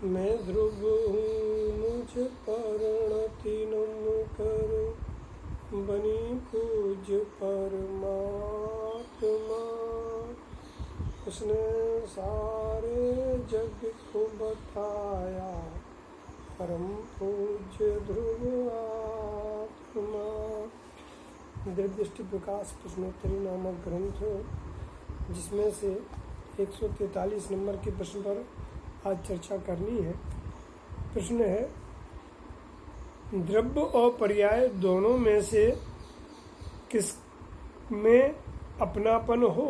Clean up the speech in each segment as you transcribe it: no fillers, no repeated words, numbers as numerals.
मैं ध्रुव हूँ मुझ परिणति नम करो, बनी पूज्य परमात्मा। उसने सारे जग को बताया, परम पूज्य ध्रुव आत्मा। दिव्यदृष्टि प्रकाश प्रश्नोत्तरी नामक ग्रंथ, जिसमें से 143 नंबर के प्रश्न पर आज चर्चा करनी है। प्रश्न है, द्रव्य और पर्याय दोनों में से किस में अपनापन हो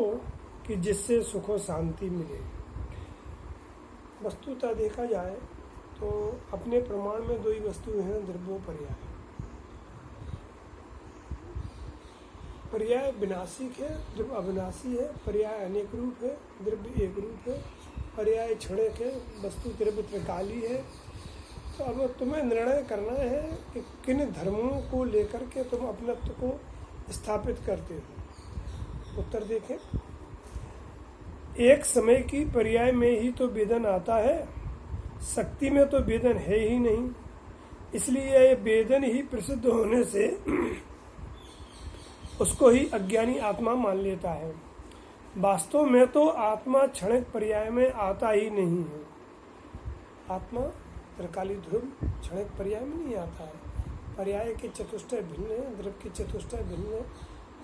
कि जिससे सुख और शांति मिले। वस्तुतः देखा जाए तो अपने प्रमाण में दो ही वस्तुएं हैं, द्रव्य और पर्याय। पर्याय विनाशिक है, द्रव्य अविनाशी है। पर्याय अनेक रूप है, द्रव्य एक रूप है। पर्याय क्षणिक है, वस्तु द्रव्य त्रिकाली है। तो अब तुम्हें निर्णय करना है कि किन धर्मों को लेकर के तुम अपनत्व को स्थापित करते हो। उत्तर देखें, एक समय की पर्याय में ही तो वेदन आता है, शक्ति में तो वेदन है ही नहीं। इसलिए ये वेदन ही प्रसिद्ध होने से उसको ही अज्ञानी आत्मा मान लेता है। वास्तव में तो आत्मा क्षणिक पर्याय में आता ही नहीं है। आत्मा त्रिकाली ध्रुव क्षणिक पर्याय में नहीं आता है। पर्याय के चतुष्टय भिन्न है, द्रव्य के चतुष्टय भिन्न है।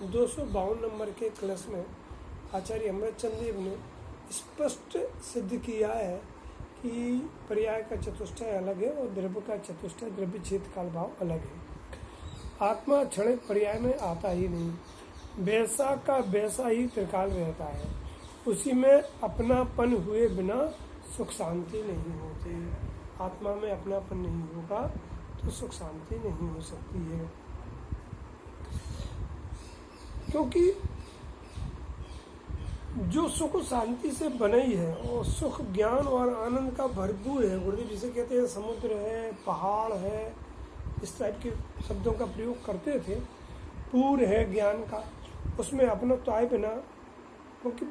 252 नंबर के क्लास में आचार्य अमृतचंद देव ने स्पष्ट सिद्ध किया है कि पर्याय का चतुष्टय अलग है और द्रव्य का चतुष्टय द्रव्य छेद काल भाव अलग है। आत्मा क्षणिक पर्याय में आता ही नहीं, वैसा का वैसा ही त्रिकाल रहता है। उसी में अपनापन हुए बिना सुख शांति नहीं होती। आत्मा में अपनापन नहीं होगा तो सुख शांति नहीं हो सकती है, क्योंकि जो सुख शांति से बनी है और सुख ज्ञान और आनंद का भरपूर है। गुरुदेव जिसे कहते हैं समुद्र है, पहाड़ है, इस टाइप के शब्दों का प्रयोग करते थे। पूर्ण है ज्ञान का, उसमें अपना तो आए बिना, क्योंकि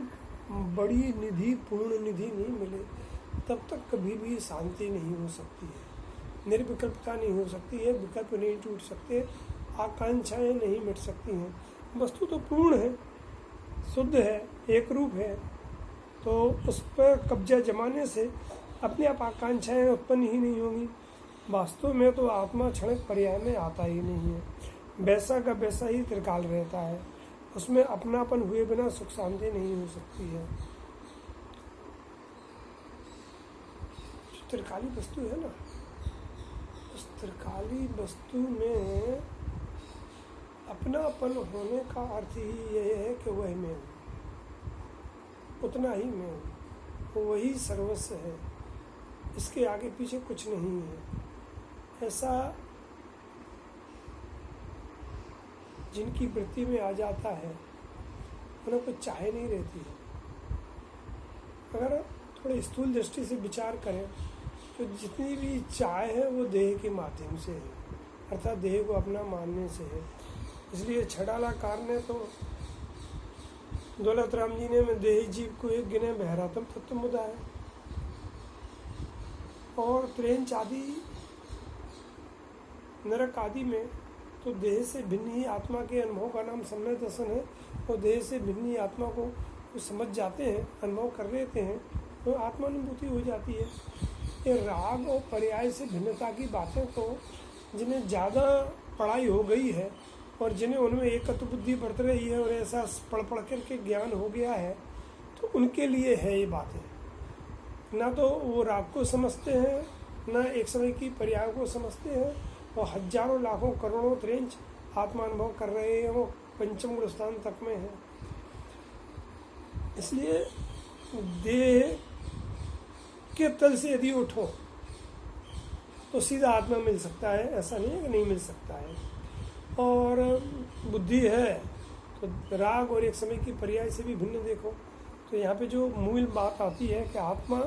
बड़ी निधि पूर्ण निधि नहीं मिले तब तक कभी भी शांति नहीं हो सकती है, निर्विकल्पता नहीं हो सकती है, विकल्प नहीं टूट सकते, आकांक्षाएं नहीं मिट सकती हैं। वस्तु तो पूर्ण है, शुद्ध है, एक रूप है, तो उस पर कब्जा जमाने से अपने आप आकांक्षाएं उत्पन्न ही नहीं होंगी। वास्तव में तो आत्मा क्षणिक पर्याय में आता ही नहीं है, वैसा का वैसा ही त्रिकाल रहता है। उसमें अपनापन हुए बिना सुख शांति नहीं हो सकती है। त्रिकाली वस्तु है ना, उस त्रिकाली वस्तु में अपनापन होने का अर्थ ही यह है कि वही मैं हूँ, उतना ही मैं हूँ, वही सर्वस्व है, इसके आगे पीछे कुछ नहीं है। ऐसा जिनकी वृत्ति में आ जाता है उन्हें कुछ चाहे नहीं रहती है। अगर थोड़ी स्थूल दृष्टि से विचार करें तो जितनी भी चाह है वो देह के माध्यम से है, अर्थात देह को अपना मानने से है। इसलिए छड़ालाकार ने तो दौलत राम जी ने में देही जीव को एक गिने बहरातम तत्व मुदा है, और त्रेंच आदि नरक आदि में तो देह से भिन्न ही आत्मा के अनुभव का नाम सम्यक दर्शन है। और देह से भिन्न ही आत्मा को समझ जाते हैं, अनुभव कर लेते हैं, तो आत्मानुभूति हो जाती है। ये राग और पर्याय से भिन्नता की बातें तो जिन्हें ज़्यादा पढ़ाई हो गई है और जिन्हें उनमें एकत्व बुद्धि बरत रही है और ऐसा पढ़ करके ज्ञान हो गया है, तो उनके लिए है ये बातें। ना तो वो राग को समझते हैं, ना एक समय की पर्याय को समझते हैं, और हजारों लाखों करोड़ों त्रेंच आत्मानुभव कर रहे हैं, वो पंचम गुण स्थान तक में है। इसलिए देह के तल से यदि उठो तो सीधा आत्मा मिल सकता है, ऐसा नहीं है कि नहीं मिल सकता है। और बुद्धि है तो राग और एक समय की पर्याय से भी भिन्न देखो। तो यहाँ पे जो मूल बात आती है कि आत्मा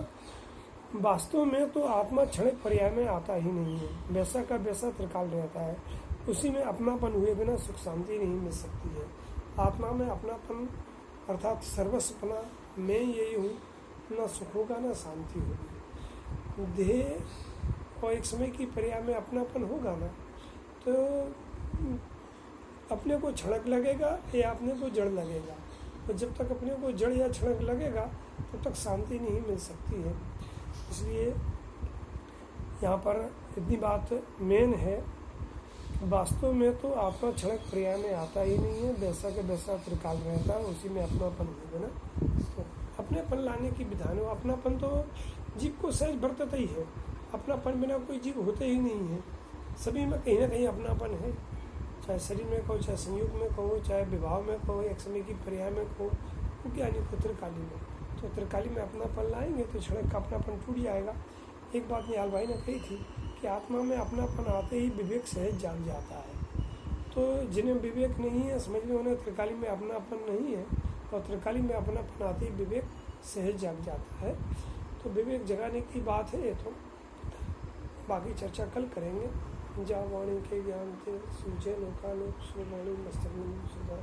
वास्तव में तो आत्मा क्षणिक पर्याय में आता ही नहीं है, वैसा का वैसा त्रिकाल रहता है। उसी में अपनापन हुए बिना सुख शांति नहीं मिल सकती है। आत्मा में अपनापन अर्थात सर्वस्वपना, मैं यही हूँ, ना सुख होगा ना शांति होगी। देह और एक समय की पर्याय में अपनापन होगा ना, तो अपने को क्षणक लगेगा या अपने को जड़ लगेगा। और जब तक अपने को जड़ या क्षणक लगेगा तब तक शांति नहीं मिल सकती है। इसलिए यहाँ पर इतनी बात मेन है, वास्तव में तो आत्मा क्षणक पर्याय में आता ही नहीं है, वैसा के वैसा त्रिकाल रहता है, उसी में अपनापन होगा ना। तो अपनेपन लाने की विधान हो, अपनापन तो जीव को सहज बरतता ही है, अपनापन बिना कोई जीव होते ही नहीं है। सभी में कहीं ना कहीं अपनापन है, चाहे शरीर में कहो, चाहे संयोग में कहो, चाहे विभाव में कहो, एक समय की पर्याय में कहो, ज्ञानी को त्रिकाली में। तो त्रिकाली में अपनापन लाएंगे तो क्षणक का अपनापन टूट जाएगा। एक बात निहाल भाई ने कही थी कि आत्मा में अपनापन आते ही विवेक सहज जाग जाता है। तो जिन्हें विवेक नहीं है, समझ लो उन्हें त्रिकाली में अपनापन नहीं है, और त्रिकाली में अपनापन आते ही विवेक सहज जाग जाता है। तो विवेक जगाने की बात है ये, तो बाकी चर्चा कल करेंगे। जा वाणी के ज्ञान थे सूझे लोकालोक, सुवाणी मस्तक में सुधा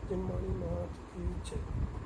जिन वाणी महाराज की जय।